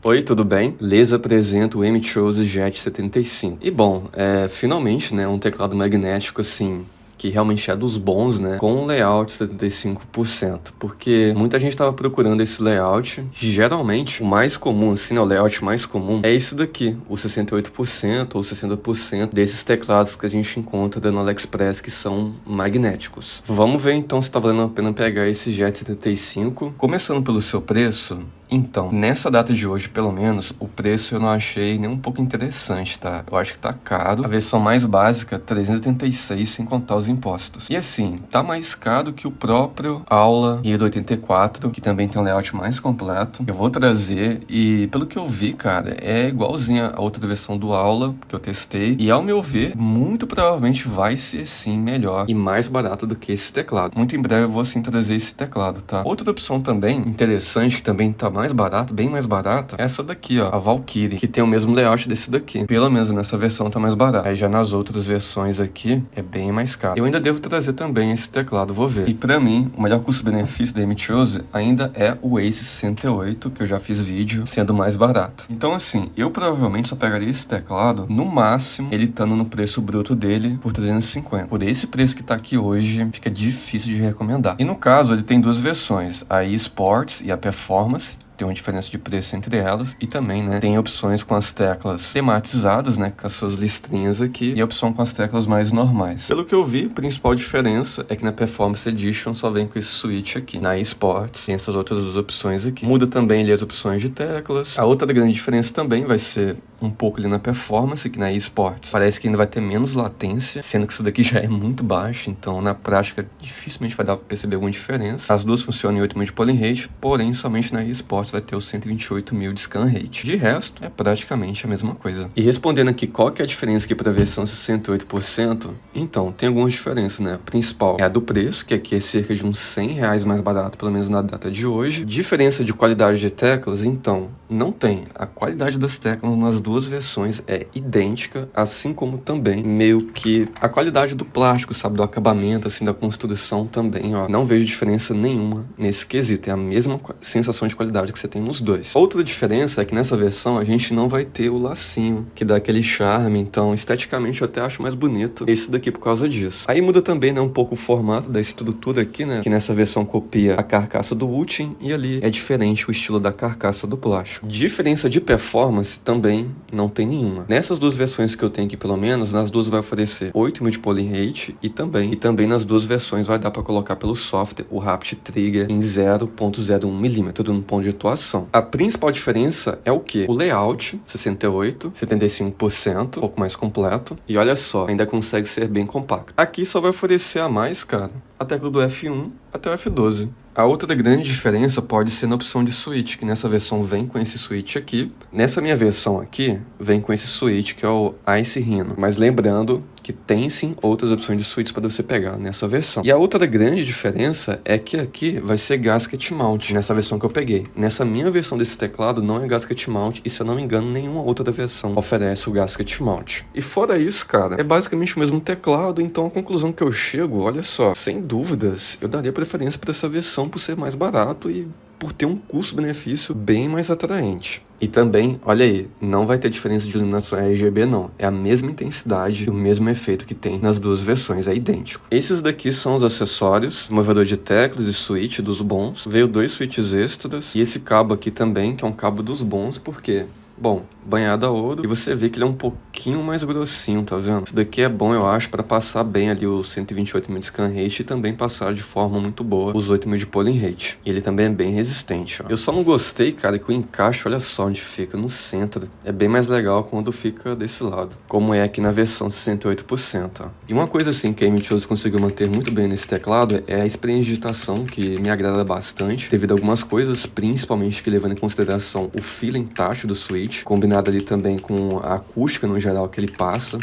Oi, tudo bem? Les apresento o M-Chose Jet 75. E bom, finalmente, né, um teclado magnético assim, que realmente é dos bons, né, com um layout 75%, porque muita gente estava procurando esse layout. Geralmente, o mais comum, assim, né, o layout mais comum é esse daqui, o 68% ou 60% desses teclados que a gente encontra no AliExpress que são magnéticos. Vamos ver então se está valendo a pena pegar esse Jet 75. Começando pelo seu preço. Então, nessa data de hoje, pelo menos, o preço eu não achei nem um pouco interessante, tá? Eu acho que tá caro. A versão mais básica, 386, sem contar os impostos. E assim, tá mais caro que o próprio Aula Hero 84, que também tem um layout mais completo. Eu vou trazer e, pelo que eu vi, cara, é igualzinha a outra versão do Aula, que eu testei. E, ao meu ver, muito provavelmente vai ser, sim, melhor e mais barato do que esse teclado. Muito em breve eu vou, sim, trazer esse teclado, tá? Outra opção também interessante, que também tá mais barato, bem mais barata, é essa daqui, ó, a Valkyrie, que tem o mesmo layout desse daqui. Pelo menos nessa versão tá mais barato. Aí já nas outras versões aqui, é bem mais caro. Eu ainda devo trazer também esse teclado, vou ver. E pra mim, o melhor custo-benefício da M-Chose ainda é o Ace 68, que eu já fiz vídeo, sendo mais barato. Então assim, eu provavelmente só pegaria esse teclado, no máximo, ele estando no preço bruto dele, por 350. Por esse preço que tá aqui hoje, fica difícil de recomendar. E no caso, ele tem duas versões, a eSports e a Performance. Tem uma diferença de preço entre elas e também, né, tem opções com as teclas tematizadas, né, com essas listrinhas aqui, e a opção com as teclas mais normais. Pelo que eu vi, a principal diferença é que na Performance Edition só vem com esse switch aqui. Na eSports tem essas outras duas opções aqui. Muda também ali as opções de teclas. A outra grande diferença também vai ser um pouco ali na Performance, que na eSports parece que ainda vai ter menos latência, sendo que isso daqui já é muito baixo, então na prática dificilmente vai dar pra perceber alguma diferença. As duas funcionam em 8.000 de polling rate, porém somente na eSports vai ter os 128.000 de scan rate. De resto, é praticamente a mesma coisa. E respondendo aqui qual que é a diferença aqui para a versão 68%, então, tem algumas diferenças, né? A principal é a do preço, que aqui é cerca de uns R$100 mais barato, pelo menos na data de hoje. Diferença de qualidade de teclas, então, não tem. A qualidade das teclas nas duas versões é idêntica, assim como também meio que a qualidade do plástico, sabe? Do acabamento, assim, da construção também, ó. Não vejo diferença nenhuma nesse quesito. É a mesma sensação de qualidade que você tem nos dois. Outra diferença é que nessa versão a gente não vai ter o lacinho, que dá aquele charme, então esteticamente eu até acho mais bonito esse daqui por causa disso. Aí muda também, né, um pouco o formato da estrutura aqui, né, que nessa versão copia a carcaça do Ultim e ali é diferente o estilo da carcaça do plástico. Diferença de performance também não tem nenhuma. Nessas duas versões que eu tenho aqui, pelo menos, nas duas vai oferecer 8.000 de polling rate e também nas duas versões vai dar para colocar pelo software o Rapt Trigger em 0.01mm no ponto de atuação. A principal diferença é o quê? O layout, 68, 75%, um pouco mais completo. E olha só, ainda consegue ser bem compacto. Aqui só vai oferecer a mais, cara, a tecla do F1 até o F12. A outra grande diferença pode ser na opção de switch, que nessa versão vem com esse switch aqui. Nessa minha versão aqui, vem com esse switch, que é o Ice Rhino. Mas lembrando que tem sim outras opções de switch para você pegar nessa versão. E a outra grande diferença é que aqui vai ser gasket mount, nessa versão que eu peguei. Nessa minha versão desse teclado não é gasket mount, e se eu não me engano, nenhuma outra versão oferece o gasket mount. E fora isso, cara, é basicamente o mesmo teclado, então a conclusão que eu chego, olha só, sem dúvidas, eu daria preferência para essa versão por ser mais barato e por ter um custo-benefício bem mais atraente. E também, olha aí, não vai ter diferença de iluminação RGB não, é a mesma intensidade e o mesmo efeito que tem nas duas versões, é idêntico. Esses daqui são os acessórios, movedor de teclas e switch dos bons, veio 2 switches extras e esse cabo aqui também, que é um cabo dos bons, porque... bom, banhado a ouro, e você vê que ele é um pouquinho mais grossinho, tá vendo? Esse daqui é bom, eu acho, para passar bem ali os 128.000 de scan rate e também passar de forma muito boa os 8.000 de polling rate. E ele também é bem resistente, ó. Eu só não gostei, cara, que o encaixe, olha só onde fica, no centro. É bem mais legal quando fica desse lado, como é aqui na versão 68%, ó. E uma coisa assim que a M-Chose conseguiu manter muito bem nesse teclado é a experiência de digitação, que me agrada bastante, devido a algumas coisas, principalmente que levando em consideração o feeling tátil do switch, combinado ali também com a acústica no geral que ele passa.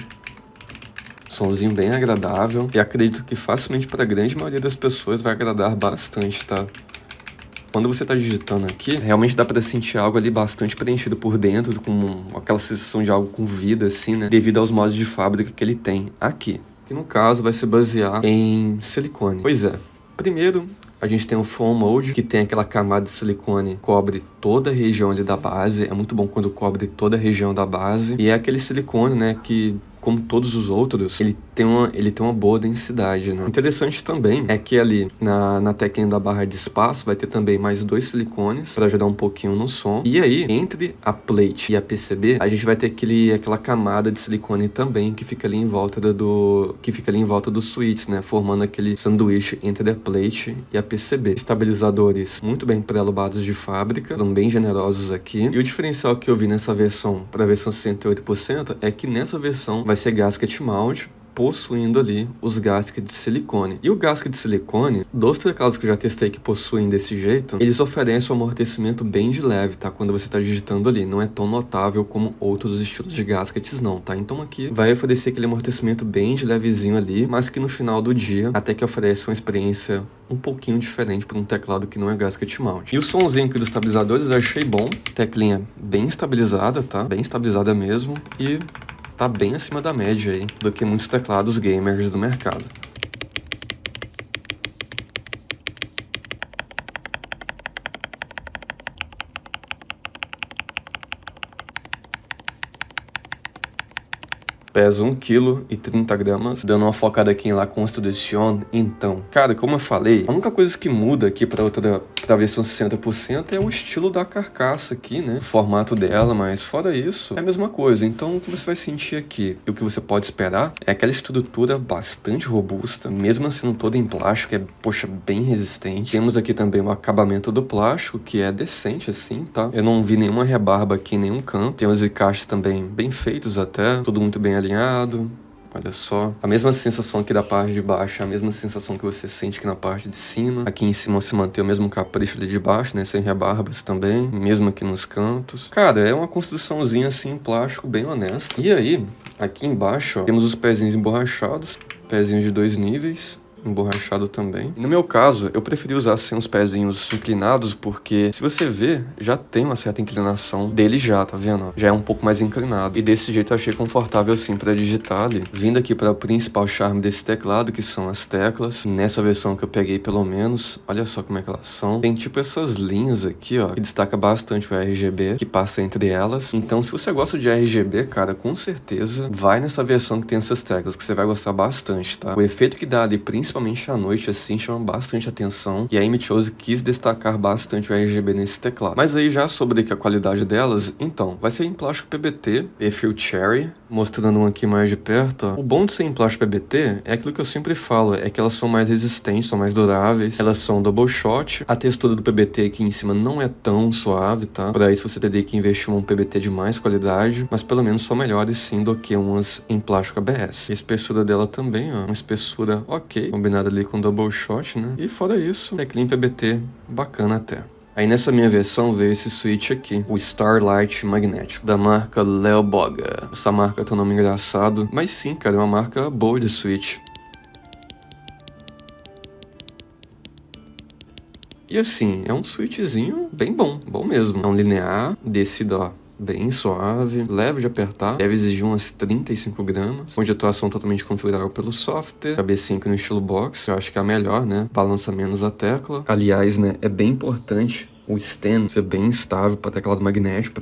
Sonzinho bem agradável. E acredito que facilmente para a grande maioria das pessoas vai agradar bastante, tá? Quando você tá digitando aqui, realmente dá pra sentir algo ali bastante preenchido por dentro, com aquela sensação de algo com vida, assim, né? Devido aos modos de fábrica que ele tem aqui. Que no caso vai se basear em silicone. Pois é. Primeiro, A gente tem o Foam Mode, que tem aquela camada de silicone que cobre toda a região ali da base. É muito bom quando cobre toda a região da base. E é aquele silicone, né, que, como todos os outros, ele tem uma boa densidade, né? Interessante também é que ali na teclinha da barra de espaço vai ter também mais 2 silicones para ajudar um pouquinho no som. E aí, entre a plate e a PCB, a gente vai ter aquela camada de silicone também que fica ali em volta dos switches, né? Formando aquele sanduíche entre a plate e a PCB. Estabilizadores muito bem pré-alubados de fábrica, foram bem generosos aqui. E o diferencial que eu vi nessa versão para a versão 68% é que nessa versão vai ser gasket mount, possuindo ali os gaskets de silicone. E o gasket de silicone, dos teclados que eu já testei que possuem desse jeito, eles oferecem um amortecimento bem de leve, tá? Quando você tá digitando ali, não é tão notável como outros estilos de gaskets não, tá? Então aqui vai oferecer aquele amortecimento bem de levezinho ali, mas que no final do dia até que oferece uma experiência um pouquinho diferente para um teclado que não é gasket mount. E o somzinho aqui dos estabilizadores eu achei bom, teclinha bem estabilizada, tá? Bem estabilizada mesmo, e tá bem acima da média aí do que muitos teclados gamers do mercado. Pesa 1,30 kg, dando uma focada aqui em La Constitution. Então, cara, como eu falei, a única coisa que muda aqui pra versão 60% é o estilo da carcaça aqui, né? O formato dela, mas fora isso, é a mesma coisa. Então, o que você vai sentir aqui e o que você pode esperar é aquela estrutura bastante robusta, mesmo sendo toda em plástico, poxa, bem resistente. Temos aqui também o acabamento do plástico, que é decente assim, tá? Eu não vi nenhuma rebarba aqui em nenhum canto. Tem os encaixes também bem feitos até, tudo muito bem alinhado. Olha só, a mesma sensação aqui da parte de baixo é a mesma sensação que você sente aqui na parte de cima. Aqui em cima se mantém o mesmo capricho ali de baixo, né, sem rebarbas também, mesmo aqui nos cantos. Cara, é uma construçãozinha assim em plástico bem honesta. E aí, aqui embaixo, ó, temos os pezinhos emborrachados, pezinhos de 2 níveis. Emborrachado também. E no meu caso, eu preferi usar assim uns pezinhos inclinados, porque se você ver, já tem uma certa inclinação dele já, tá vendo? Já é um pouco mais inclinado. E desse jeito eu achei confortável assim pra digitar ali. Vindo aqui para o principal charme desse teclado, que são as teclas. Nessa versão que eu peguei pelo menos, olha só como é que elas são. Tem tipo essas linhas aqui, ó, que destaca bastante o RGB, que passa entre elas. Então se você gosta de RGB, cara, com certeza vai nessa versão que tem essas teclas, que você vai gostar bastante, tá? O efeito que dá ali, principalmente à noite, assim, chama bastante atenção. E a Amy Chose quis destacar bastante o RGB nesse teclado. Mas aí já sobre a qualidade delas, então, vai ser em plástico PBT, perfil Cherry, mostrando um aqui mais de perto, ó. O bom de ser em plástico PBT é aquilo que eu sempre falo, é que elas são mais resistentes, são mais duráveis, elas são double shot, a textura do PBT aqui em cima não é tão suave, tá? Por aí você teria que investir um PBT de mais qualidade, mas pelo menos são melhores sim do que umas em plástico ABS. A espessura dela também, ó, uma espessura ok, combinada ali com double shot, né? E fora isso, teclinha PBT bacana até. Aí nessa minha versão veio esse switch aqui, o Starlight magnético, da marca Leoboga. Essa marca tem um nome engraçado, mas sim, cara, é uma marca boa de switch. E assim, é um switchzinho bem bom, bom mesmo. É um linear, descida, ó, bem suave, leve de apertar, deve exigir umas 35 gramas, com de atuação totalmente configurável pelo software, cabecinha aqui no estilo box, eu acho que é a melhor, né? Balança menos a tecla. Aliás, né, é bem importante o stand ser bem estável para teclado magnético,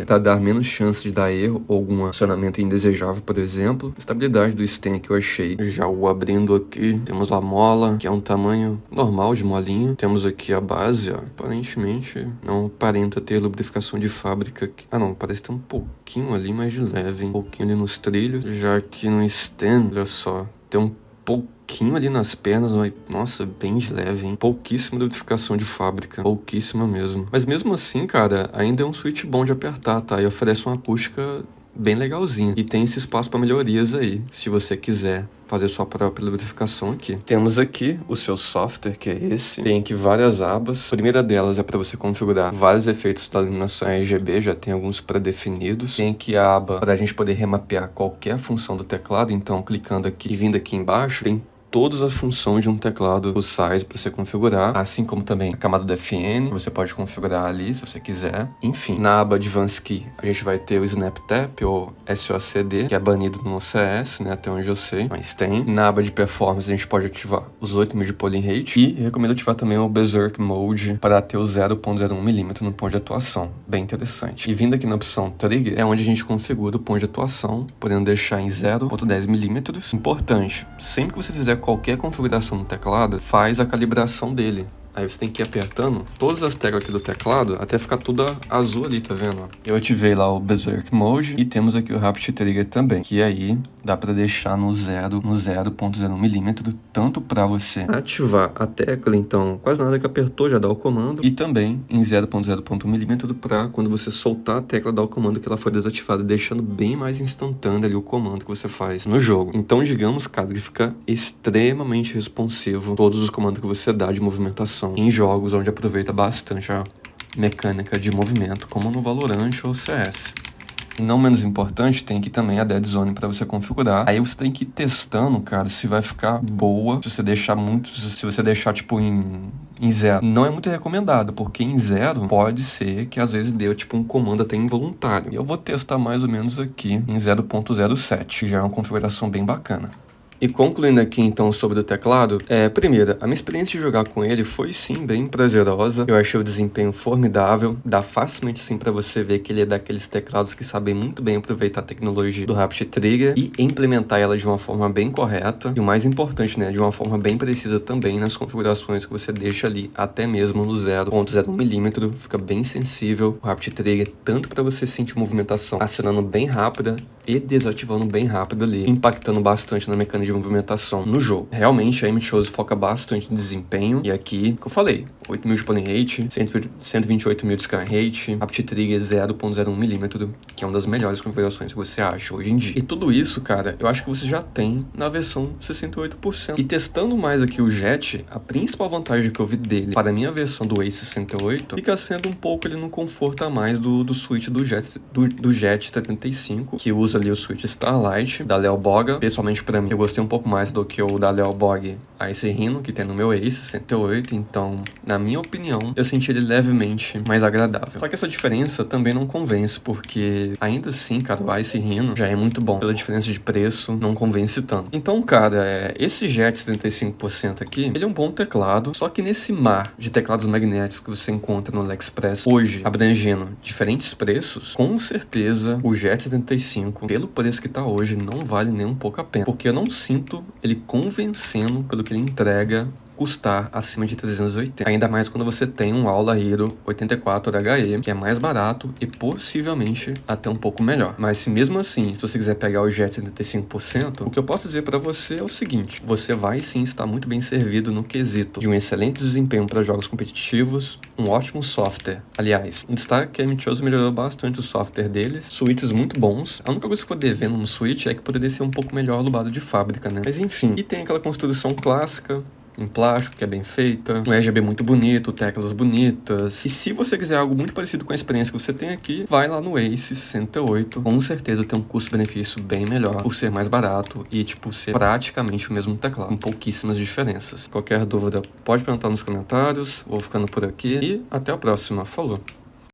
para dar menos chance de dar erro ou algum acionamento indesejável, por exemplo. A estabilidade do stand que eu achei, já o abrindo aqui, temos a mola, que é um tamanho normal de molinho. Temos aqui a base, ó, aparentemente não aparenta ter lubrificação de fábrica aqui. Ah não, parece ter um pouquinho ali, mais de leve, hein? Um pouquinho ali nos trilhos. Já aqui no stand, olha só, tem um pouquinho ali nas pernas, mas, nossa, bem de leve, hein? Pouquíssima lubrificação de fábrica, pouquíssima mesmo. Mas mesmo assim, cara, ainda é um switch bom de apertar, tá? E oferece uma acústica bem legalzinha. E tem esse espaço para melhorias aí, se você quiser fazer sua própria lubrificação aqui. Temos aqui o seu software, que é esse. Tem aqui várias abas. A primeira delas é para você configurar vários efeitos da iluminação RGB, já tem alguns pré-definidos. Tem aqui a aba para a gente poder remapear qualquer função do teclado, então clicando aqui e vindo aqui embaixo, tem todas as funções de um teclado full size para você configurar, assim como também a camada do FN, você pode configurar ali se você quiser. Enfim, na aba Advanced Key, a gente vai ter o Snap Tap ou SOCD, que é banido no OCS, né, até onde eu sei, mas tem. Na aba de Performance, a gente pode ativar os 8.000 de polling rate e recomendo ativar também o Berserk Mode para ter o 0.01mm no ponto de atuação. Bem interessante. E vindo aqui na opção Trigger, é onde a gente configura o ponto de atuação, podendo deixar em 0.10mm. Importante, sempre que você fizer qualquer configuração no teclado, faz a calibração dele. Aí você tem que ir apertando todas as teclas aqui do teclado até ficar tudo azul ali, tá vendo? Eu ativei lá o Berserk Mode e temos aqui o Rapid Trigger também, que aí dá para deixar no 0.01mm, tanto para você ativar a tecla, então quase nada que apertou já dá o comando, e também em 0.0.1mm para quando você soltar a tecla dar o comando que ela foi desativada, deixando bem mais instantâneo ali o comando que você faz no jogo. Então digamos, cara, que fica extremamente responsivo todos os comandos que você dá de movimentação em jogos onde aproveita bastante a mecânica de movimento, como no Valorant ou CS. E não menos importante, tem aqui também a Dead Zone para você configurar. Aí você tem que ir testando, cara, se vai ficar boa. Se você deixar muito, se você deixar tipo em 0. Não é muito recomendado, porque em 0 pode ser que às vezes dê tipo um comando até involuntário. E eu vou testar mais ou menos aqui em 0.07, que já é uma configuração bem bacana. E concluindo aqui então sobre o teclado, primeiro, a minha experiência de jogar com ele foi sim bem prazerosa. Eu achei o desempenho formidável, dá facilmente sim para você ver que ele é daqueles teclados que sabem muito bem aproveitar a tecnologia do Rapid Trigger e implementar ela de uma forma bem correta. E o mais importante, né, de uma forma bem precisa também nas configurações que você deixa ali, até mesmo no 0.01mm, fica bem sensível o Rapid Trigger, tanto para você sentir movimentação acionando bem rápida e desativando bem rápido ali, impactando bastante na mecânica de movimentação no jogo. Realmente a M-Chose foca bastante no desempenho, e aqui, como eu falei, 8.000 de polling rate, 128.000 de scan rate, Rapid Trigger 0.01mm, que é uma das melhores configurações que você acha hoje em dia. E tudo isso, cara, eu acho que você já tem na versão 68%. E testando mais aqui o Jet, a principal vantagem que eu vi dele para a minha versão do Ace 68 fica sendo um pouco ali no conforto a mais do switch do Jet 75, que usa ali o switch Starlight da Leoboga. Pessoalmente para mim, eu gostei um pouco mais do que o da Leobog Ice Rhino, que tem no meu Ace 68, então, na minha opinião, eu senti ele levemente mais agradável. Só que essa diferença também não convence, porque ainda assim, cara, o Ice Rhino já é muito bom. Pela diferença de preço, não convence tanto. Então, cara, esse Jet 75% aqui, ele é um bom teclado, só que nesse mar de teclados magnéticos que você encontra no AliExpress hoje, abrangendo diferentes preços, com certeza o Jet 75, pelo preço que tá hoje, não vale nem um pouco a pena, porque eu não sinto ele convencendo pelo que ele entrega custar acima de 380. Ainda mais quando você tem um Aula Hero 84HE, que é mais barato e possivelmente até um pouco melhor. Mas se mesmo assim, se você quiser pegar o Jet 75%, o que eu posso dizer para você é o seguinte: você vai sim estar muito bem servido no quesito de um excelente desempenho para jogos competitivos, um ótimo software. Aliás, um destaque que a M-Chose melhorou bastante o software deles, switches muito bons. A única coisa que eu tô devendo no switch é que poderia ser um pouco melhor lubado de fábrica, né? Mas enfim, e tem aquela construção clássica em plástico, que é bem feita, um RGB muito bonito, teclas bonitas. E se você quiser algo muito parecido com a experiência que você tem aqui, vai lá no Ace 68. Com certeza tem um custo-benefício bem melhor, por ser mais barato e, tipo, ser praticamente o mesmo teclado, com pouquíssimas diferenças. Qualquer dúvida, pode perguntar nos comentários. Vou ficando por aqui e até a próxima. Falou!